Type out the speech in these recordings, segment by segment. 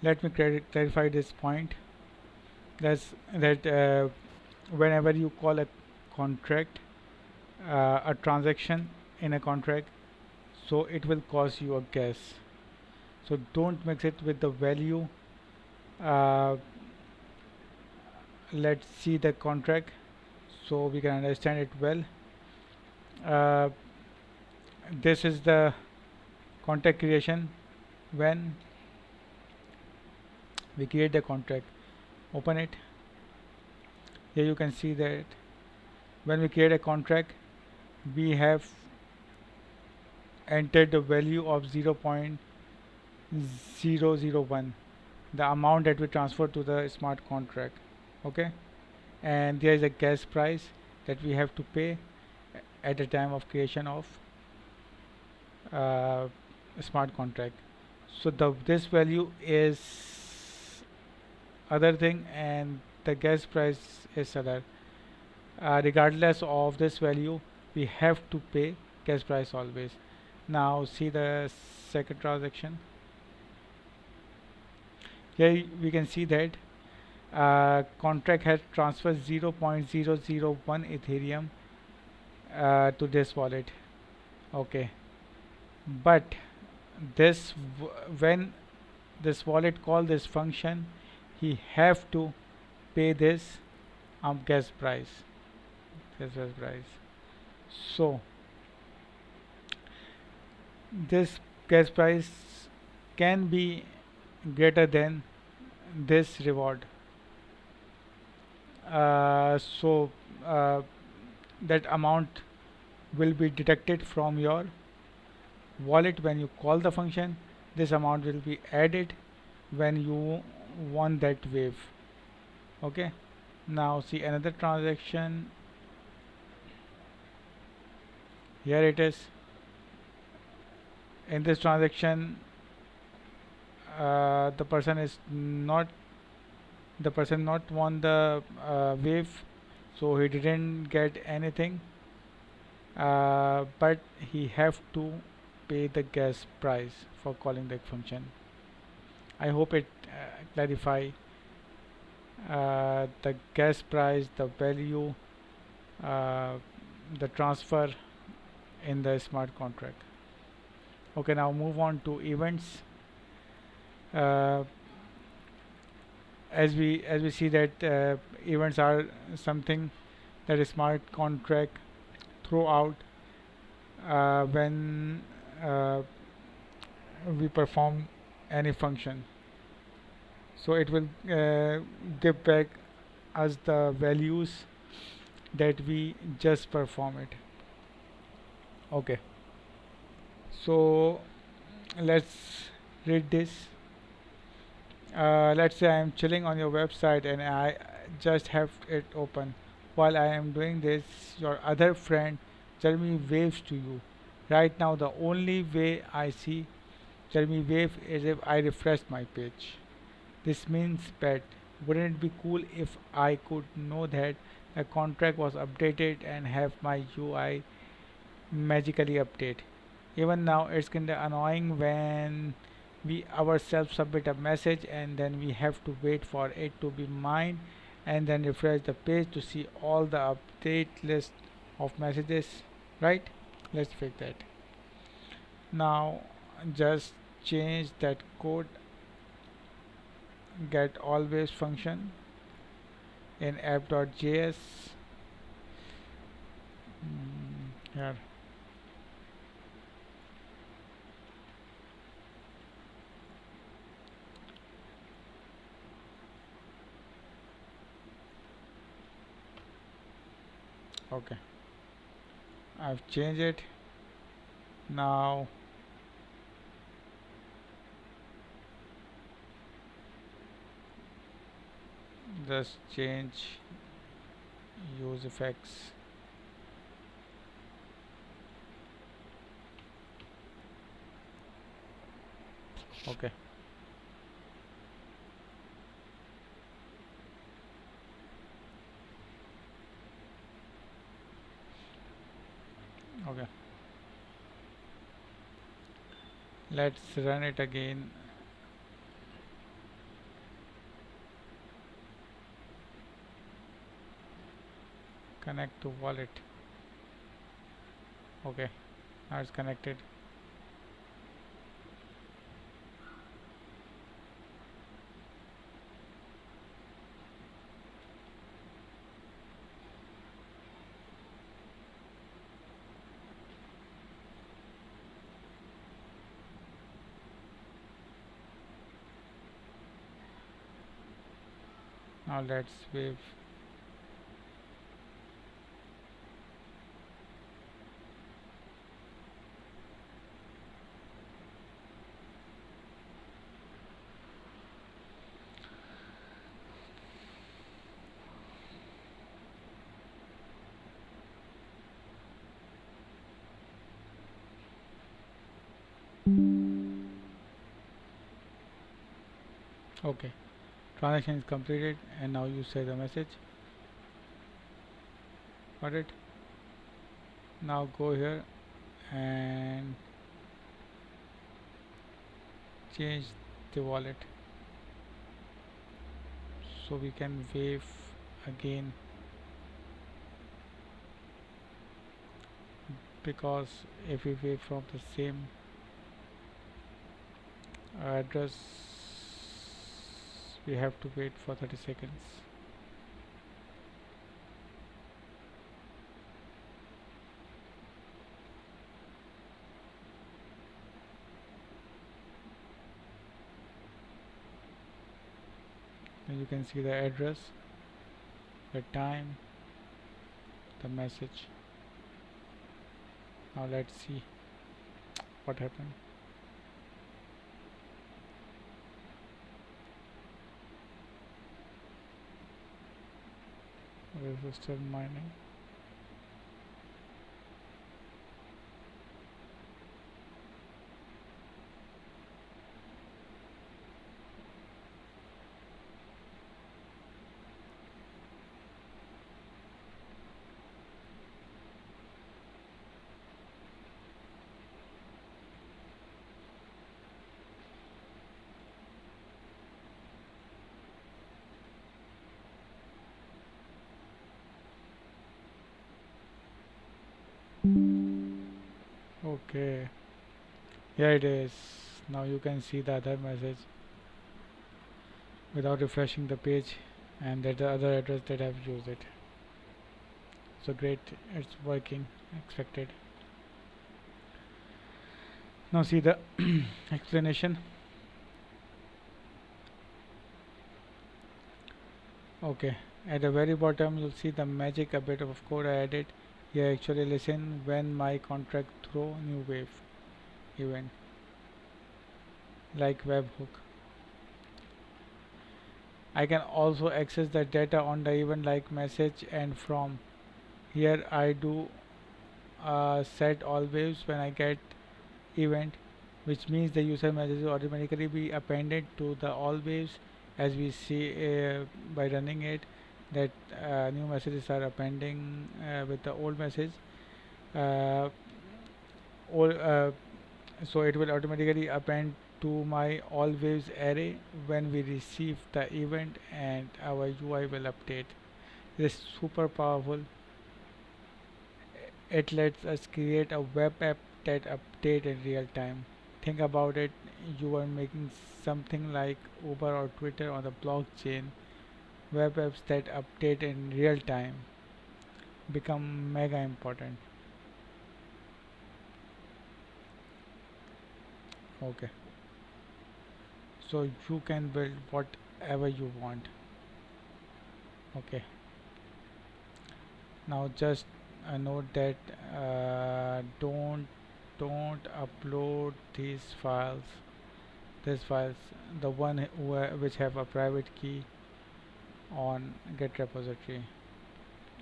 let me clarify this point. That whenever you call a contract, a transaction in a contract, so it will cost you a gas. So don't mix it with the value. uh, let's see the contract so we can understand it well. uh, this is the contract creation. When we create the contract, open it. Here you can see that when we create a contract, we have entered the value of 0.001, the amount that we transfer to the smart contract. Okay, and there is a gas price that we have to pay at the time of creation of uh, smart contract. So the this value is other thing, and the gas price is other. Regardless of this value, we have to pay gas price always. Now see the second transaction. Here we can see that contract has transferred 0.001 Ethereum to this wallet. Okay, but when this wallet call this function, he have to pay this gas price. Gas price. So this gas price can be greater than this reward. So that amount will be deducted from your wallet when you call the function. This amount will be added when you won that wave. Okay, now see another transaction. Here it is. In this transaction, the person is not the person not won the wave, so he didn't get anything, but he have to pay the gas price for calling that function. I hope it clarify the gas price, the value, uh, the transfer in the smart contract. Okay, now move on to events. uh, as we see that events are something that a smart contract throw out when we perform any function. So it will give back us the values that we just perform it. Okay, so let's read this. Let's say I am chilling on your website and I just have it open. While I am doing this, your other friend Jeremy waves to you. Right now, the only way I see Jeremy wave is if I refresh my page. This means bad. Wouldn't it be cool if I could know that a contract was updated and have my UI magically update? Even now, it's kinda annoying when we ourselves submit a message and then we have to wait for it to be mined and then refresh the page to see all the update list of messages, right? Let's fix that. Now just change that code get always function in app.js. Here. Okay, I've changed it. Now just change use effects. Okay, okay, let's run it again. Connect to wallet. Okay, now it's connected. Now let's wave. Okay, transaction is completed, and now you say the message. Got it? Now go here and change the wallet so we can wave again, because if we wave from the same address we have to wait for 30 seconds. Then you can see the address, the time, the message. Now let's see what happened. This is still mining. Okay, here it is. Now you can see the other message without refreshing the page, and that the other address that I've used it. So great, it's working expected. Now see the explanation. Okay, at the very bottom you'll see the magic a bit of code I added. Here actually listen when my contract throw new wave event like webhook. I can also access the data on the event like message and from. Here I do set all waves when I get event, which means the user message will automatically be appended to the all waves, as we see by running it, that new messages are appending with the old message. Uh, all, so it will automatically append to my all waves array when we receive the event, and our UI will update. This is super powerful. It lets us create a web app that update in real time. Think about it, you are making something like Uber or Twitter on the blockchain. Web apps that update in real time become mega important. Okay, so you can build whatever you want. Okay, now just note that don't upload these files, the one which have a private key on Git repository.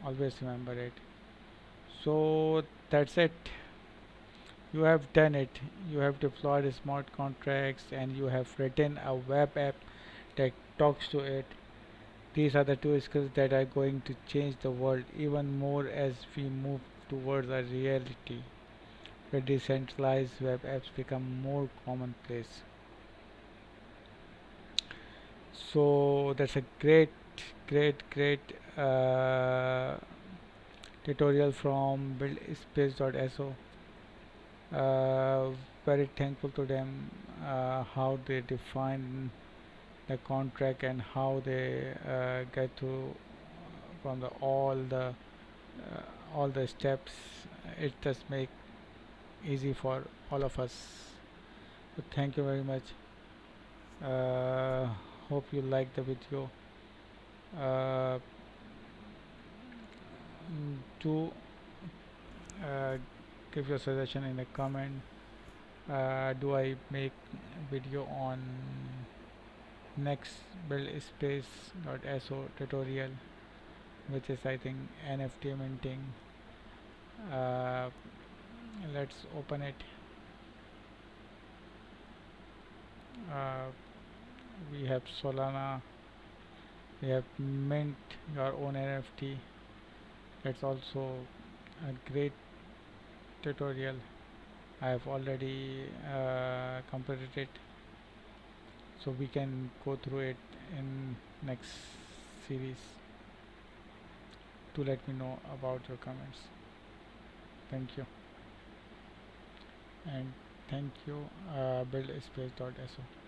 Always remember it. So that's it. You have done it. You have deployed smart contracts and you have written a web app that talks to it. These are the two skills that are going to change the world even more as we move towards a reality where decentralized web apps become more commonplace. So that's a great, great, great tutorial from buildspace.so. uh, Very thankful to them, how they define the contract and how they get to from the all the steps. It just make easy for all of us. So thank you very much. uh, Hope you like the video. uh, do give your suggestion in the comment. Do I make video on next buildspace.so tutorial, which is I think NFT minting. uh, let's open it. uh, we have Solana, we have mint your own NFT. That's also a great tutorial. I have already completed it, so we can go through it in next series. To let me know about your comments. Thank you, and thank you, buildspace.so.